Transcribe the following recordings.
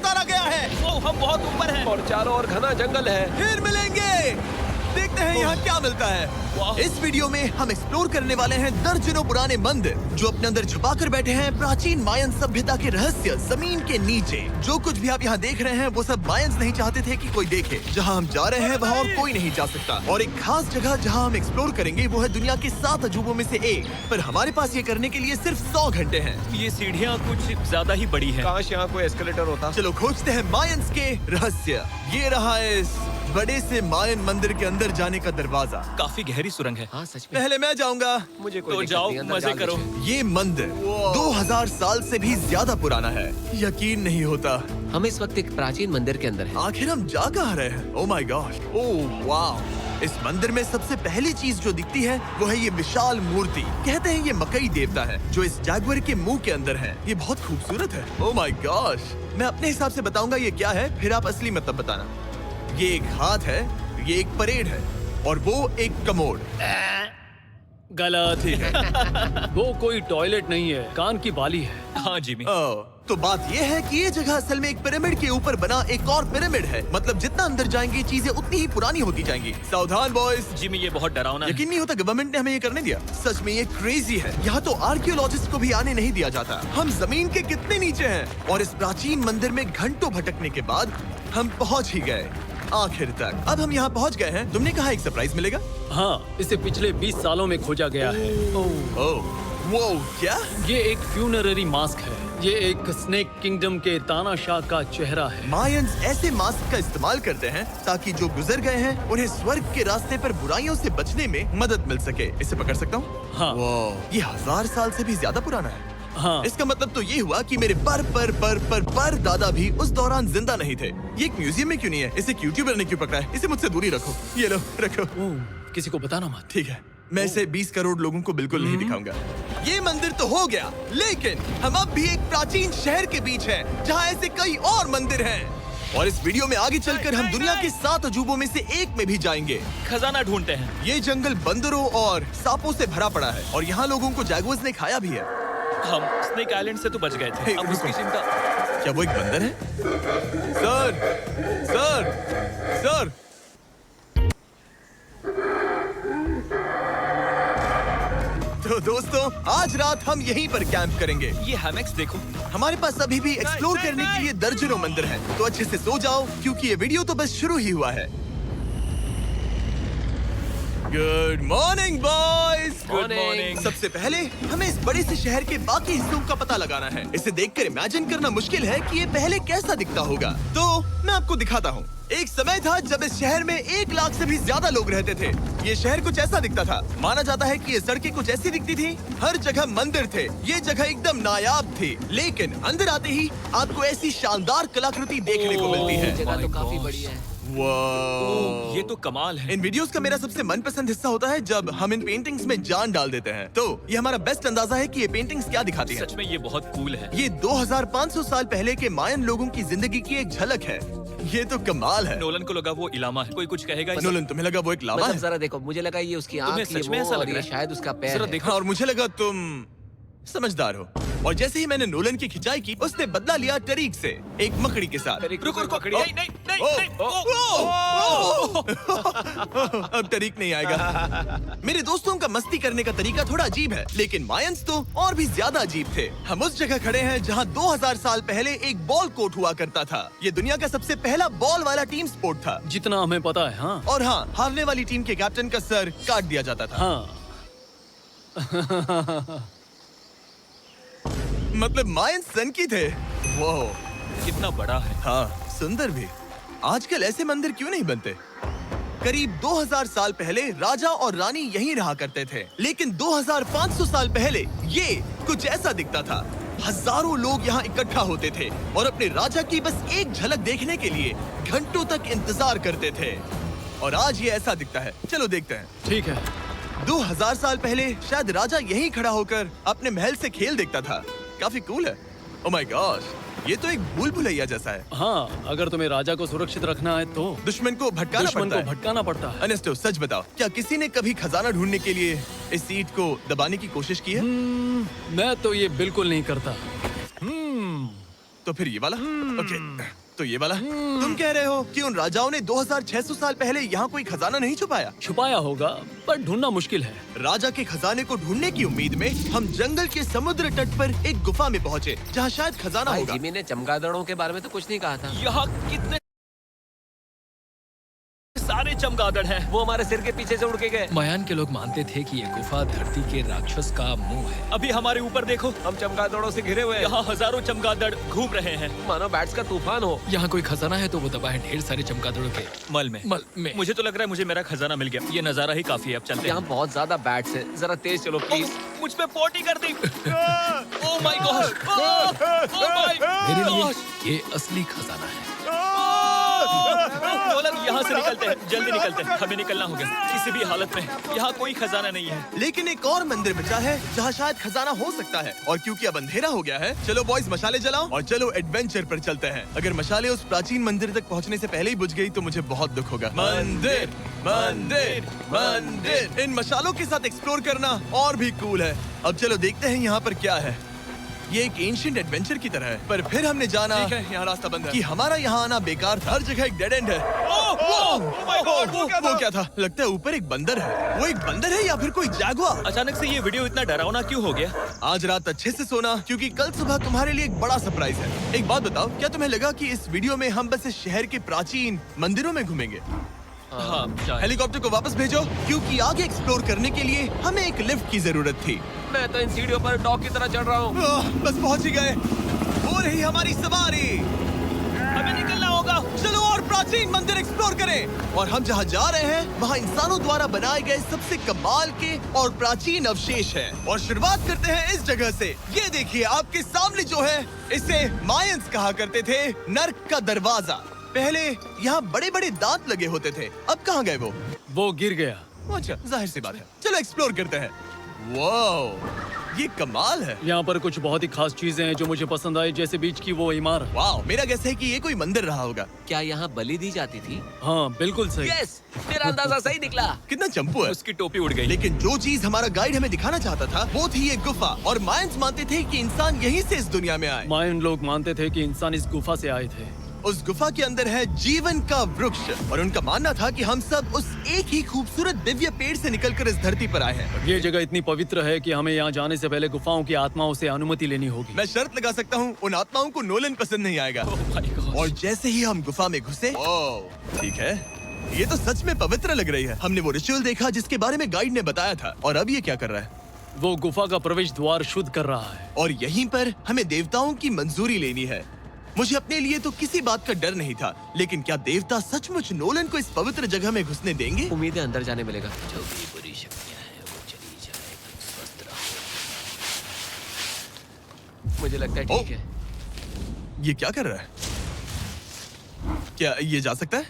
उतारा गया है। ओ, हम बहुत ऊपर हैं। और चारों ओर घना जंगल है। फिर मिलेंगे। देखते हैं यहाँ क्या मिलता है। इस वीडियो में हम एक्सप्लोर करने वाले हैं दर्जनों पुराने मंदिर जो अपने अंदर छुपा कर बैठे हैं प्राचीन मायन सभ्यता के रहस्य जमीन के नीचे। जो कुछ भी आप यहाँ देख रहे हैं वो सब मायंस नहीं चाहते थे कि कोई देखे। जहाँ हम जा रहे हैं वहाँ और कोई नहीं जा सकता। और एक खास जगह जहाँ हम एक्सप्लोर करेंगे वो है दुनिया के 7 अजूबों में से एक। पर हमारे पास ये करने के लिए सिर्फ 100 घंटे हैं। ये सीढ़ियाँ कुछ ज्यादा ही बड़ी हैं। काश यहाँ कोई एस्केलेटर होता। चलो खोजते हैं मायंस के रहस्य। ये रहा इस बड़े से मायन मंदिर के अंदर जाने का दरवाजा। काफी गहरी सुरंग है। हाँ सच में। पहले मैं जाऊंगा। मुझे कोई तो दिक्कत जाओ, नहीं, अंदर मजे डाल करो। दीजिए। ये मंदिर 2000 साल से भी ज्यादा पुराना है। यकीन नहीं होता। हम इस वक्त एक प्राचीन मंदिर के अंदर हैं। आखिर हम जा कहाँ रहे हैं? ओह माय गॉड, ओह वाह। इस मंदिर में सबसे पहली चीज जो दिखती है वो है ये विशाल मूर्ति। कहते हैं ये मकई देवता है जो इस जैगुआर के मुंह के अंदर है। ये बहुत खूबसूरत है। Oh my gosh. मैं अपने हिसाब से बताऊंगा ये क्या है, फिर आप असली मतलब बताना। ये एक हाथ है, ये एक परेड है और वो एक कमोड। गलत। ठीक है। वो कोई टॉयलेट नहीं है, कान की बाली है। हाँ जिमी। तो बात ये है कि ये जगह असल में एक पिरामिड के ऊपर बना एक और पिरामिड है। मतलब जितना अंदर जाएंगे चीजें उतनी ही पुरानी होती जाएंगी। सावधान बॉयज। जिमी ये बहुत डरावना है। यकीन नहीं होता गवर्नमेंट ने हमें ये करने दिया। सच में ये क्रेजी है। यहाँ तो आर्कियोलॉजिस्ट को भी आने नहीं दिया जाता। हम जमीन के कितने नीचे हैं और इस प्राचीन मंदिर में घंटों भटकने के बाद हम पहुँच ही गए आखिर तक। अब हम यहाँ पहुँच गए हैं। तुमने कहा एक सरप्राइज मिलेगा। हाँ, इसे पिछले 20 सालों में खोजा गया है। ओह वो क्या? ये एक फ्यूनररी मास्क है। ये एक स्नेक किंगडम के तानाशाह का चेहरा है। मायंस ऐसे मास्क का इस्तेमाल करते हैं ताकि जो गुजर गए हैं उन्हें स्वर्ग के रास्ते पर बुराइयों से बचने में मदद मिल सके। इसे पकड़ सकता हूँ? हाँ। ये 1000 साल से भी ज्यादा पुराना है। हाँ। इसका मतलब तो ये हुआ कि मेरे पर दादा भी उस दौरान जिंदा नहीं थे। ये एक म्यूजियम में क्यों नहीं है? इसे यूट्यूबर ने क्यों पकड़ा है? इसे मुझसे दूरी रखो। ये लो रखो। ओह, किसी को बताना मत। ठीक है, मैं इसे 20 करोड़ लोगों को बिल्कुल नहीं दिखाऊंगा। ये मंदिर तो हो गया, लेकिन हम अब भी एक प्राचीन शहर के बीच हैं, जहाँ ऐसे कई और मंदिर हैं। और इस वीडियो में आगे चलकर हम दुनिया के 7 अजूबों में से एक में भी जाएंगे। खजाना ढूंढते हैं। ये जंगल बंदरों और सांपों से भरा पड़ा है और यहाँ लोगों को जैगुआर्स ने खाया भी है। हम स्नेक आइलैंड से तो बच गए थे। अब उसकी चिंता। क्या वो एक बंदर है? Sir, sir, sir. तो दोस्तों आज रात हम यहीं पर कैंप करेंगे। ये हैमक्स देखो। हमारे पास अभी भी एक्सप्लोर करने के लिए दर्जनों मंदिर हैं। तो अच्छे से सो जाओ क्योंकि ये वीडियो तो बस शुरू ही हुआ है। Good morning boys. Good morning. सबसे पहले हमें इस बड़े से शहर के बाकी हिस्सों का पता लगाना है। इसे देखकर इमेजिन करना मुश्किल है कि ये पहले कैसा दिखता होगा। तो मैं आपको दिखाता हूँ। एक समय था जब इस शहर में 1 लाख से भी ज्यादा लोग रहते थे। ये शहर कुछ ऐसा दिखता था। माना जाता है कि ये सड़कें कुछ ऐसी दिखती थी। हर जगह मंदिर थे। ये जगह एकदम नायाब थी। लेकिन अंदर आते ही आपको ऐसी शानदार कलाकृति देखने को मिलती है। जगह तो काफी बड़ी है। वाह, ये तो कमाल है। इन वीडियोस का मेरा सबसे मनपसंद हिस्सा होता है जब हम इन पेंटिंग्स में जान डाल देते हैं। तो ये हमारा बेस्ट अंदाजा है कि ये पेंटिंग्स क्या दिखाती हैं। सच में ये बहुत कूल है। ये 2500 साल पहले के मायन लोगों की जिंदगी की एक झलक है। ये तो कमाल है। नोलन को लगा वो इलामा है। कोई कुछ कहेगा इसे? नोलन, तुम्हें लगा वो एक लावा मतलब है? जरा देखो, मुझे लगा ये उसकी तुम्हें आँख, ये सच में वो, ऐसा और लग रहा ये है? शायद उसका पैर जरा है। देखो। और मुझे लगा तुम समझदार हो। और जैसे ही मैंने नोलन की खिंचाई की, उसने बदला लिया टरीक से, एक मकड़ी के साथ। रुको रुको। ओ, नहीं नहीं नहीं ओ, नहीं। ओ, अब टरीक नहीं आएगा। मेरे दोस्तों का मस्ती करने का तरीका थोड़ा अजीब है, लेकिन मायंस तो और भी ज्यादा अजीब थे। हम उस जगह खड़े हैं जहां 2000 साल पहले एक बॉल कोर्ट हुआ करता था। ये दुनिया का सबसे पहला बॉल वाला टीम स्पोर्ट था। जितना हमें पता है। हाँ। और हाँ, हारने वाली टीम के कैप्टन का सर काट दिया जाता था। हाँ। मतलब मायंस सन की थे। वो कितना बड़ा है। हाँ, सुंदर भी। आजकल ऐसे मंदिर क्यों नहीं बनते? करीब 2000 साल पहले राजा और रानी यहीं रहा करते थे, लेकिन 2500 साल पहले ये कुछ ऐसा दिखता था। हजारों लोग यहाँ इकट्ठा होते थे और अपने राजा की बस एक झलक देखने के लिए घंटों तक इंतजार करते थे। और आज ये ऐसा दिखता है। चलो देखते हैं। ठीक है। 2000 साल पहले शायद राजा यहीं खड़ा होकर अपने महल से खेल देखता था। काफी कूल है। ओह माय गॉड, ये तो एक भूल भुलैया जैसा है। हाँ, अगर तुम्हें राजा को सुरक्षित रखना है तो दुश्मन को भटकाना पड़ता है। भटकाना पड़ता है। अनेस्टो, सच बताओ, क्या किसी ने कभी खजाना ढूंढने के लिए इस सीट को दबाने की कोशिश की है? मैं तो ये बिल्कुल नहीं करता। तो फिर ये वाला? ओके, तो ये वाला? तुम कह रहे हो कि उन राजाओं ने 2600 साल पहले यहाँ कोई खजाना नहीं छुपाया? छुपाया होगा पर ढूंढना मुश्किल है। राजा के खजाने को ढूंढने की उम्मीद में हम जंगल के समुद्र तट पर एक गुफा में पहुँचे जहाँ शायद खजाना भाई होगा। जिमी ने चमगादड़ों के बारे में तो कुछ नहीं कहा था। यहाँ कितने सारे चमगादड़ हैं। वो हमारे सिर के पीछे से उड़ के गए। मयान के लोग मानते थे कि ये गुफा धरती के राक्षस का मुंह है। अभी हमारे ऊपर देखो, हम चमगादड़ों से घिरे हुए हैं। यहाँ हजारों चमगादड़ घूम रहे हैं। मानो बैट्स का तूफान हो। यहाँ कोई खजाना है तो वो दबा है ढेर सारे चमगादड़ों के मल में। मुझे तो लग रहा है मुझे मेरा खजाना मिल गया। ये नजारा ही काफी है, अब चलते यहाँ हैं। बहुत ज्यादा बैट्स हैं। जरा तेज चलो प्लीज। मुझ पे पोटी कर दी। Oh my god, oh my मेरे लिए गॉड। ये असली खजाना है। नोलन, यहाँ से निकलते हैं, जल्दी निकलते हैं, हमें निकलना होगा किसी भी हालत में। यहाँ कोई खजाना नहीं है। लेकिन एक और मंदिर बचा है जहाँ शायद खजाना हो सकता है, और क्योंकि अब अंधेरा हो गया है, चलो बॉयज मशाले जलाओ और चलो एडवेंचर पर चलते हैं। अगर मशाले उस प्राचीन मंदिर तक पहुँचने से पहले ही बुझ गई तो मुझे बहुत दुख होगा। मंदिर, मंदिर, मंदिर। इन मशालों के साथ एक्सप्लोर करना और भी कूल है। अब चलो देखते हैं यहाँ पर क्या है। ये एक एंशिएंट एडवेंचर की तरह है, पर फिर हमने जाना ठीक है, यहाँ रास्ता बंद है। कि हमारा यहाँ आना बेकार था। हर जगह एक डेड एंड है। वो क्या था? लगता है ऊपर एक बंदर है। वो एक बंदर है या फिर कोई जैगुआर? अचानक से ये वीडियो इतना डरावना क्यों हो गया? आज रात अच्छे से सोना, क्योंकि कल सुबह तुम्हारे लिए एक बड़ा सरप्राइज है। एक बात बताओ, क्या तुम्हें लगा कि इस वीडियो में हम बस इस शहर के प्राचीन मंदिरों में घूमेंगे? हाँ, शायद। हेलीकॉप्टर को वापस भेजो, क्योंकि आगे एक्सप्लोर करने के लिए हमें एक लिफ्ट की जरूरत थी। मैं तो इन सीढ़ियों पर डॉग की तरह चढ़ रहा हूँ। बस पहुंच ही गए। हो रही हमारी सवारी। हमें निकलना होगा। चलो और प्राचीन मंदिर एक्सप्लोर करें। और हम जहाँ जा रहे हैं वहाँ इंसानों द्वारा बनाए गए सबसे कमाल के और प्राचीन अवशेष हैं। और शुरुआत करते हैं इस जगह से। ये देखिए आपके सामने जो है, इसे मायंस कहा करते थे नर्क का दरवाजा। पहले यहाँ बड़े बड़े दांत लगे होते थे, अब कहाँ गए वो? गिर गया। अच्छा, जाहिर सी बात है। चलो एक्सप्लोर करते हैं। वाओ, ये कमाल है। यहाँ पर कुछ बहुत ही खास चीजें हैं जो मुझे पसंद आई, जैसे बीच की वो इमारत। वाओ, मेरा गेस है कि ये कोई मंदिर रहा होगा। क्या यहाँ बलि दी जाती थी? हाँ बिल्कुल सही। यस, मेरा अंदाजा सही निकला। कितना चंपू है। उसकी टोपी उड़ गई। लेकिन जो चीज हमारा गाइड हमें दिखाना चाहता था वो थी ये गुफा। और मायंस मानते थे कि इंसान यहीं से इस दुनिया में आए। मायन लोग मानते थे कि इंसान इस गुफा से आए थे। उस गुफा के अंदर है जीवन का वृक्ष, और उनका मानना था कि हम सब उस एक ही खूबसूरत दिव्य पेड़ से निकलकर इस धरती पर आए हैं। ये जगह इतनी पवित्र है कि हमें यहाँ जाने से पहले गुफाओं की आत्माओं से अनुमति लेनी होगी। मैं शर्त लगा सकता हूँ उन आत्माओं को नोलन पसंद नहीं आएगा। और जैसे ही हम गुफा में घुसे, ठीक है, ये तो सच में पवित्र लग रही है। हमने वो रिचुअल देखा जिसके बारे में गाइड ने बताया था। और अब ये क्या कर रहा है? वो गुफा का प्रवेश द्वार शुद्ध कर रहा है। और यहीं पर हमें देवताओं की मंजूरी लेनी है। मुझे अपने लिए तो किसी बात का डर नहीं था, लेकिन क्या देवता सचमुच नोलन को इस पवित्र जगह में घुसने देंगे? उम्मीद है अंदर जाने मिलेगा। जो भी बुरी शक्तियाँ हैं वो चली जाए, स्वस्थ रहो। मुझे लगता है ठीक है। ये क्या कर रहा है? क्या ये जा सकता है?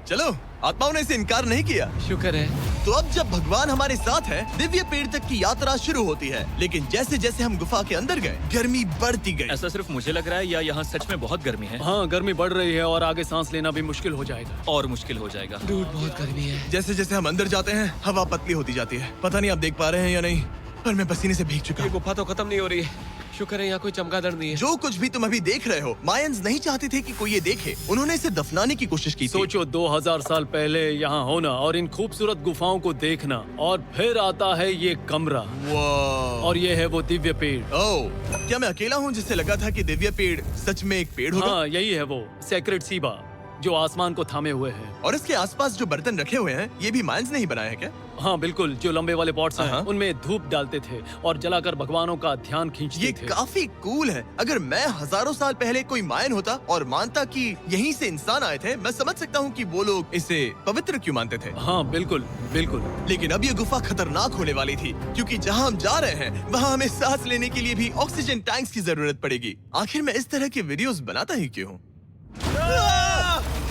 चलो, आत्माओं ने इसे इनकार नहीं किया। शुक्र है। तो अब जब भगवान हमारे साथ है, दिव्य पेड़ तक की यात्रा शुरू होती है। लेकिन जैसे जैसे हम गुफा के अंदर गए, गर्मी बढ़ती गई। ऐसा सिर्फ मुझे लग रहा है या यहाँ सच में बहुत गर्मी है? हाँ, गर्मी बढ़ रही है और आगे सांस लेना भी मुश्किल हो जाएगा। और मुश्किल हो जाएगा। दूर बहुत गर्मी है। जैसे जैसे हम अंदर जाते हैं, हवा पतली होती जाती है। पता नहीं आप देख पा रहे हैं या नहीं, पर मैं पसीने से भीग चुका ये हूँ। गुफा तो खत्म नहीं हो रही है। शुक्र है यहाँ कोई चमगादड़ नहीं है। जो कुछ भी तुम अभी देख रहे हो, मायंस नहीं चाहते थे कि कोई ये देखे। उन्होंने इसे दफनाने की कोशिश की थी। सोचो 2000 साल पहले यहाँ होना और इन खूबसूरत गुफाओं को देखना, और फिर आता है ये कमरा, वाह। और ये है वो दिव्य पेड़। ओह, क्या मैं अकेला हूँ जिससे लगा था कि दिव्य पेड़ सच में एक पेड़ होगा? हाँ, यही है वो सेक्रेड सीबा जो आसमान को थामे हुए है। और इसके आसपास जो बर्तन रखे हुए हैं, ये भी मायंस ने ही बनाए हैं क्या? हाँ बिल्कुल, जो लंबे वाले पॉट्स हैं, हाँ। उनमें धूप डालते थे और जलाकर भगवानों का ध्यान खींचते ये थे। काफी कूल है। अगर मैं हजारों साल पहले कोई मायन होता और मानता कि यहीं से इंसान आए थे, मैं समझ सकता हूँ कि वो लोग इसे पवित्र क्यों मानते थे। हाँ बिल्कुल बिल्कुल। लेकिन अब ये गुफा खतरनाक होने वाली थी, क्योंकि जहाँ हम जा रहे हैं वहाँ हमें सांस लेने के लिए भी ऑक्सीजन टैंक्स की जरूरत पड़ेगी। आखिर मैं इस तरह के वीडियोस बनाता ही क्यों हूँ?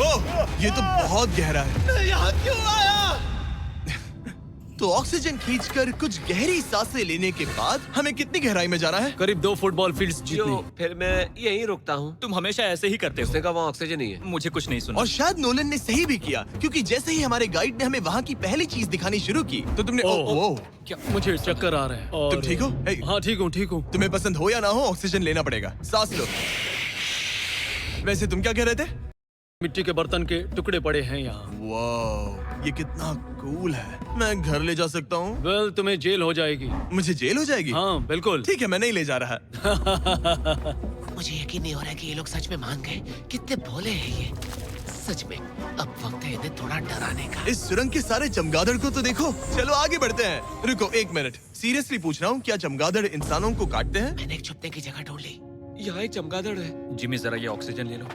ओह, ये तो बहुत गहरा है। मैं यहाँ क्यों आया? तो ऑक्सीजन खींचकर कुछ गहरी सांसें लेने के बाद हमें कितनी गहराई में जाना है? करीब 2 फुटबॉल फील्ड्स जो जितनी। फिर मैं यहीं रुकता हूँ। तुम हमेशा ऐसे ही करते हो। उसने कहा वहाँ ऑक्सीजन नहीं है। मुझे कुछ नहीं सुना। और शायद नोलन ने सही भी किया, क्योंकि जैसे ही हमारे गाइड ने हमें वहाँ की पहली चीज दिखानी शुरू की तो तुमने ओह। क्या? मुझे चक्कर आ रहे हैं। और तुम ठीक हो? हे, हाँ ठीक हूँ। तुम्हें पसंद हो या ना हो, ऑक्सीजन लेना पड़ेगा। सांस लो। वैसे तुम क्या कह रहे थे? मिट्टी के बर्तन के टुकड़े पड़े हैं यहाँ। वाह, ये कितना कूल है। मैं घर ले जा सकता हूँ? वेल, तुम्हें जेल हो जाएगी। मुझे जेल हो जाएगी? हाँ बिल्कुल। ठीक है, मैं नहीं ले जा रहा। मुझे यकीन नहीं हो रहा है कि ये लोग सच में मान गए। कितने भोले हैं ये। सच में अब वक्त है इन्हें थोड़ा डराने का। इस सुरंग के सारे चमगादड़ को तो देखो। चलो आगे बढ़ते हैं। रुको 1 मिनट, सीरियसली पूछ रहा हूँ, क्या चमगादड़ इंसानों को काटते हैं? मैंने एक छुपने की जगह ढूंढ ली। यहाँ एक चमगादड़ है। जिमी जरा ये ऑक्सीजन ले लो।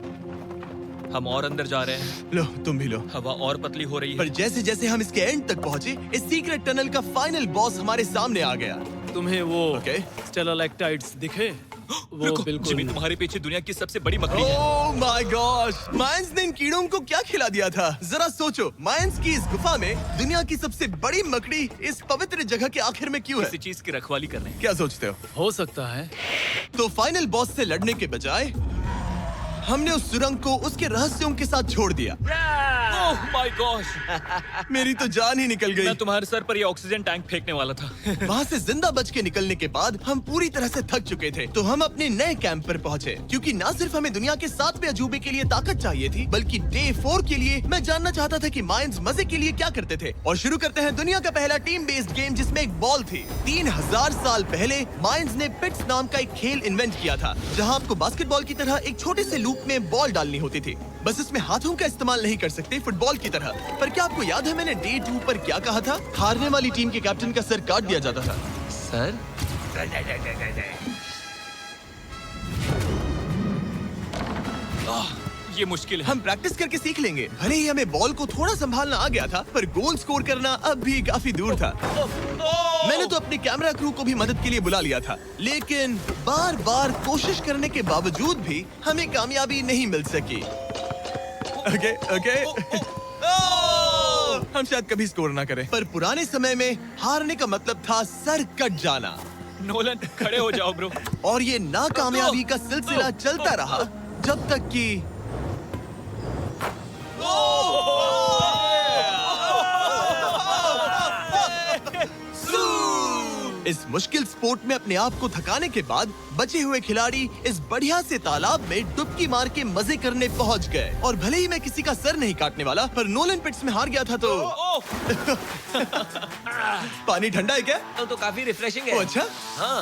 हम और अंदर जा रहे हैं। लो, तुम भी लो। हवा और पतली हो रही पर है। जैसे जैसे हम इसके एंड तक पहुँचे, इस सीक्रेट टनल का फाइनल बॉस हमारे सामने आ गया। तुम्हें वो ओके। स्टेलाक्टाइट्स दिखे? वो रुको, बिल्कुल। जिमी तुम्हारे पीछे दुनिया की सबसे बड़ी मकड़ी है। ओह माय गॉश, मायंस ने इन कीड़ों को क्या खिला दिया था? जरा सोचो, मायंस की इस गुफा में दुनिया की सबसे बड़ी मकड़ी इस पवित्र जगह के आखिर में क्यों है? किसी चीज की रखवाली कर रहे हैं। क्या सोचते हो? हो सकता है। तो फाइनल बॉस से लड़ने के बजाय हमने उस सुरंग को उसके रहस्यों के साथ छोड़ दिया। ओह माय गॉश, मेरी तो जान ही निकल गई। मैं तुम्हारे सर पर ये ऑक्सीजन टैंक फेंकने वाला था। वहाँ से जिंदा बच के निकलने के बाद हम पूरी तरह से थक चुके थे, तो हम अपने नए कैंप पर पहुँचे, क्योंकि न सिर्फ हमें दुनिया के 7वें अजूबे के लिए ताकत चाहिए थी, बल्कि डे 4 के लिए मैं जानना चाहता था कि मायंस मजे के लिए क्या करते थे। और शुरू करते हैं दुनिया का पहला टीम बेस्ड गेम, जिसमें एक बॉल थी। 3000 साल पहले मायंस ने पिट्स नाम का एक खेल इन्वेंट किया था, जहाँ आपको बास्केटबॉल की तरह एक छोटे से लूप में बॉल डालनी होती थी। बस इसमें हाथों का इस्तेमाल नहीं कर सकते, फुटबॉल की तरह। पर क्या आपको याद है मैंने डे 2 पर क्या कहा था? हारने वाली टीम के कैप्टन का सर काट दिया जाता था। सर? ये मुश्किल है। हम प्रैक्टिस करके सीख लेंगे। भले ही हमें बॉल को थोड़ा संभालना आ गया था, पर गोल स्कोर करना अब भी काफी दूर था। मैंने तो अपने कैमरा क्रू को भी मदद के लिए बुला लिया था, लेकिन बार बार कोशिश करने के बावजूद भी हमें कामयाबी नहीं मिल सकी। ओके। हम शायद कभी स्कोर ना करें, पर पुराने समय में हारने का मतलब था सर कट जाना। नोलन, खड़े हो जाओ ब्रो। और ये नाकामयाबी का सिलसिला चलता रहा जब तक कि इस मुश्किल स्पोर्ट में अपने आप को थकाने के बाद बचे हुए खिलाड़ी इस बढ़िया से तालाब में डुबकी मार के मजे करने पहुंच गए। और भले ही मैं किसी का सर नहीं काटने वाला, पर नोलन पिट्स में हार गया था तो पानी ठंडा है क्या? तो काफी रिफ्रेशिंग है। ओ अच्छा, हाँ।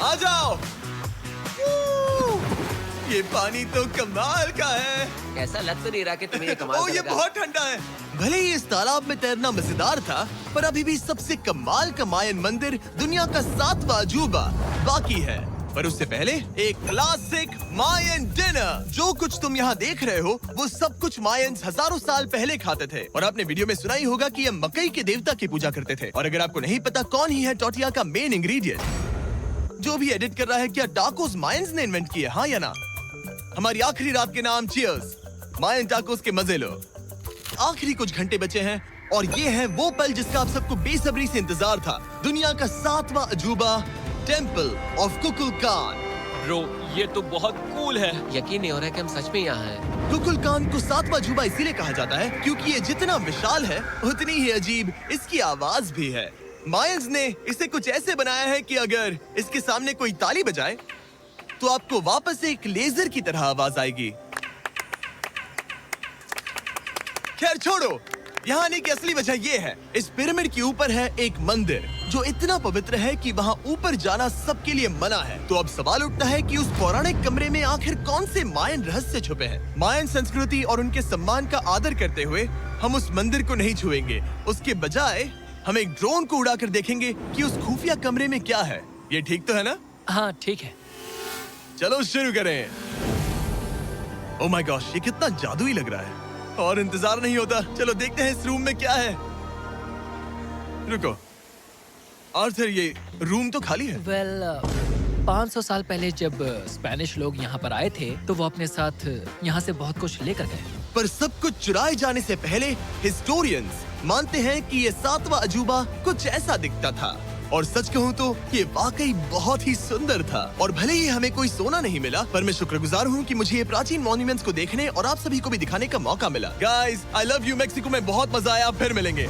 आ जाओ। ये पानी तो कमाल का है। ऐसा लग तो नहीं रहा कि तुम्हें ये कमाल ओ, ये करेगा। बहुत ठंडा है। भले ही इस तालाब में तैरना मजेदार था, पर अभी भी सबसे कमाल का मायन मंदिर, दुनिया का 7वां अजूबा बाकी है। पर उससे पहले एक क्लासिक मायन डिनर। जो कुछ तुम यहाँ देख रहे हो, वो सब कुछ मायंस हजारों साल पहले खाते थे। और आपने वीडियो में सुना ही होगा कि ये मकई के देवता की पूजा करते थे। और अगर आपको नहीं पता कौन ही है टोटिया का मेन इंग्रेडिएंट, जो भी एडिट कर रहा है, क्या टाकोस मायंस ने इन्वेंट किए, हाँ या ना? हमारी आखिरी रात के नाम चीयर्स। मायन टाकोस के मजे लो। आखिरी कुछ घंटे बचे हैं और ये है वो पल जिसका आप सबको बेसब्री से इंतजार था। दुनिया का 7वां अजूबा, टेम्पल ऑफ कुकुलकान। ब्रो, ये तो बहुत कूल है। यकीन नहीं हो रहा है कि हम सच में यहाँ हैं। कुकुलकान को 7वां अजूबा इसीलिए कहा जाता है क्योंकि ये जितना विशाल है, उतनी ही अजीब इसकी आवाज भी है। मायंस ने इसे कुछ ऐसे बनाया है कि अगर इसके सामने कोई ताली बजाए तो आपको वापस एक लेजर की तरह आवाज आएगी। खैर छोड़ो, यहाँ आने की असली वजह ये है, इस पिरामिड के ऊपर है एक मंदिर जो इतना पवित्र है कि वहाँ ऊपर जाना सबके लिए मना है। तो अब सवाल उठता है कि उस पौराणिक कमरे में आखिर कौन से मायन रहस्य छुपे हैं। मायन संस्कृति और उनके सम्मान का आदर करते हुए हम उस मंदिर को नहीं छुएंगे। उसके बजाय हम एक ड्रोन को उड़ाकर देखेंगे कि उस खुफिया कमरे में क्या है। ये ठीक तो है ना? हाँ ठीक है। चलो शुरू करें। ओह माय गॉश, ये कितना जादुई लग रहा है और इंतजार नहीं होता। चलो देखते हैं इस रूम में क्या है। रुको आर्थर, ये रूम तो खाली है। वेल 500 साल पहले जब स्पेनिश लोग यहाँ पर आए थे तो वो अपने साथ यहाँ से बहुत कुछ लेकर गए। पर सब कुछ चुराए जाने से पहले हिस्टोरियंस मानते हैं कि ये 7वां अजूबा कुछ ऐसा दिखता था। और सच कहूँ तो ये वाकई बहुत ही सुंदर था। और भले ही हमें कोई सोना नहीं मिला, पर मैं शुक्रगुजार हूँ कि मुझे ये प्राचीन मॉन्यूमेंट्स को देखने और आप सभी को भी दिखाने का मौका मिला। Guys, I love you Mexico में बहुत मजा आया, फिर मिलेंगे।